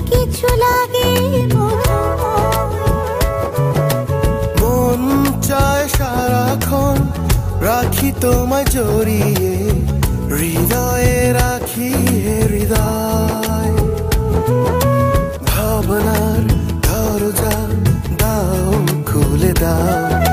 কিছু লাগে মন চায় সারাক্ষণ রাখি তোমায় জড়িয়ে, হৃদয়ে রাখি হৃদয়। ভাবনার দরজা দাও খুলে দাও।